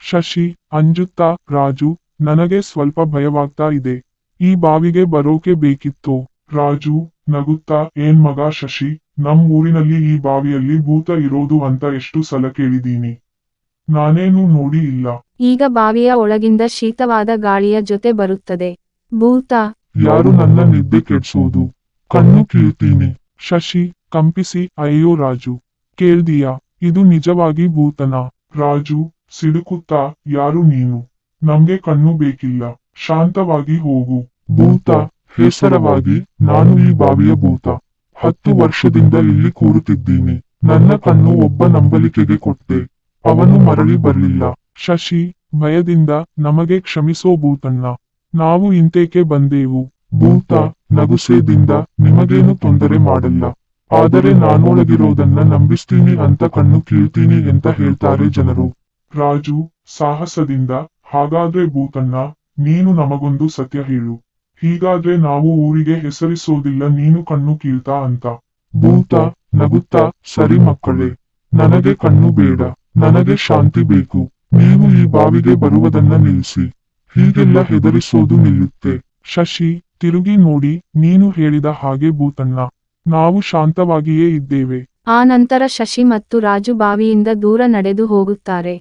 ಶಶಿ ಅಂಜುತ್ತಾ, ರಾಜು, ನನಗೆ ಸ್ವಲ್ಪ ಭಯವಾಗ್ತಾ ಇದೆ. ಈ ಬಾವಿಗೆ ಬರೋಕೆ ಬೇಕಿತ್ತೋ? ರಾಜು ನಗುತ್ತಾ, ಏನ್ ಮಗ ಶಶಿ, ನಮ್ ಊರಿನಲ್ಲಿ ಈ ಬಾವಿಯಲ್ಲಿ ಭೂತ ಇರೋದು ಅಂತ ಎಷ್ಟು ಸಲ ಕೇಳಿದೀನಿ. ನಾನೇನು ನೋಡಿ ಇಲ್ಲ. ಈಗ ಬಾವಿಯ ಒಳಗಿಂದ ಶೀತವಾದ ಗಾಳಿಯ ಜೊತೆ ಬರುತ್ತದೆ. ಭೂತ? ಯಾರು ನನ್ನ ನಿದ್ದೆ ಕೆಡ್ಸೋದು? ಕಣ್ಣು ಕೀಳ್ತೀನಿ. ಶಶಿ ಕಂಪಿಸಿ, ಅಯ್ಯೋ ರಾಜು, ಕೇಳ್ದಿಯಾ? ಇದು ನಿಜವಾಗಿ ಭೂತನಾ? ರಾಜು ಸಿಡುಕುತ್ತಾ, ಯಾರು ನೀನು? ನಮ್ಗೆ ಕಣ್ಣು ಬೇಕಿಲ್ಲ, ಶಾಂತವಾಗಿ ಹೋಗು. ಭೂತ ಹೇಸರವಾಗಿ, ನಾನು ಈ ಬಾವಿಯ ಭೂತ. 10 ವರ್ಷದಿಂದ ಇಲ್ಲಿ ಕೂರುತ್ತಿದ್ದೀನಿ. ನನ್ನ ಕಣ್ಣು ಒಬ್ಬ ನಂಬಲಿಕೆಗೆ ಕೊಟ್ಟೆ, ಅವನು ಮರಳಿ ಬರ್ಲಿಲ್ಲ. ಶಶಿ ಭಯದಿಂದ, ನಮಗೆ ಕ್ಷಮಿಸೋ ಭೂತಣ್ಣ, ನಾವು ಇಂತೇಕೆ ಬಂದೇವು. ಭೂತ ನಗುಸೇದಿಂದ, ನಿಮಗೇನು ತೊಂದರೆ ಮಾಡಲ್ಲ, ಆದರೆ ನಾನೊಳಗಿರೋದನ್ನ ನಂಬಿಸ್ತೀನಿ ಅಂತ ಕಣ್ಣು ಕೀಳ್ತೀನಿ ಅಂತ ಹೇಳ್ತಾರೆ ಜನರು. ರಾಜು ಸಾಹಸದಿಂದ, ಹಾಗಾದ್ರೆ ಭೂತಣ್ಣ, ನೀನು ನಮಗೊಂದು ಸತ್ಯ ಹೇಳು. ಹೀಗಾದ್ರೆ ನಾವು ಊರಿಗೆ ಹೆಸರಿಸೋದಿಲ್ಲ ನೀನು ಕಣ್ಣು ಕೀಳ್ತಾ ಅಂತ. ಭೂತ ನಗುತ್ತಾ, ಸರಿ ಮಕ್ಕಳೇ, ನನಗೆ ಕಣ್ಣು ಬೇಡ, ನನಗೆ ಶಾಂತಿ ಬೇಕು. ನೀವು ಈ ಬಾವಿಗೆ ಬರುವುದನ್ನ ನಿಲ್ಲಿಸಿ, ಹೀಗೆಲ್ಲ ಹೆದರಿಸೋದು ನಿಲ್ಲುತ್ತೆ. ಶಶಿ ತಿರುಗಿ ನೋಡಿ, ನೀನು ಹೇಳಿದ ಹಾಗೆ ಭೂತಣ್ಣ, ನಾವು ಶಾಂತವಾಗಿಯೇ ಇದ್ದೇವೆ. ಆ ನಂತರ ಶಶಿ ಮತ್ತು ರಾಜು ಬಾವಿಯಿಂದ ದೂರ ನಡೆದು ಹೋಗುತ್ತಾರೆ.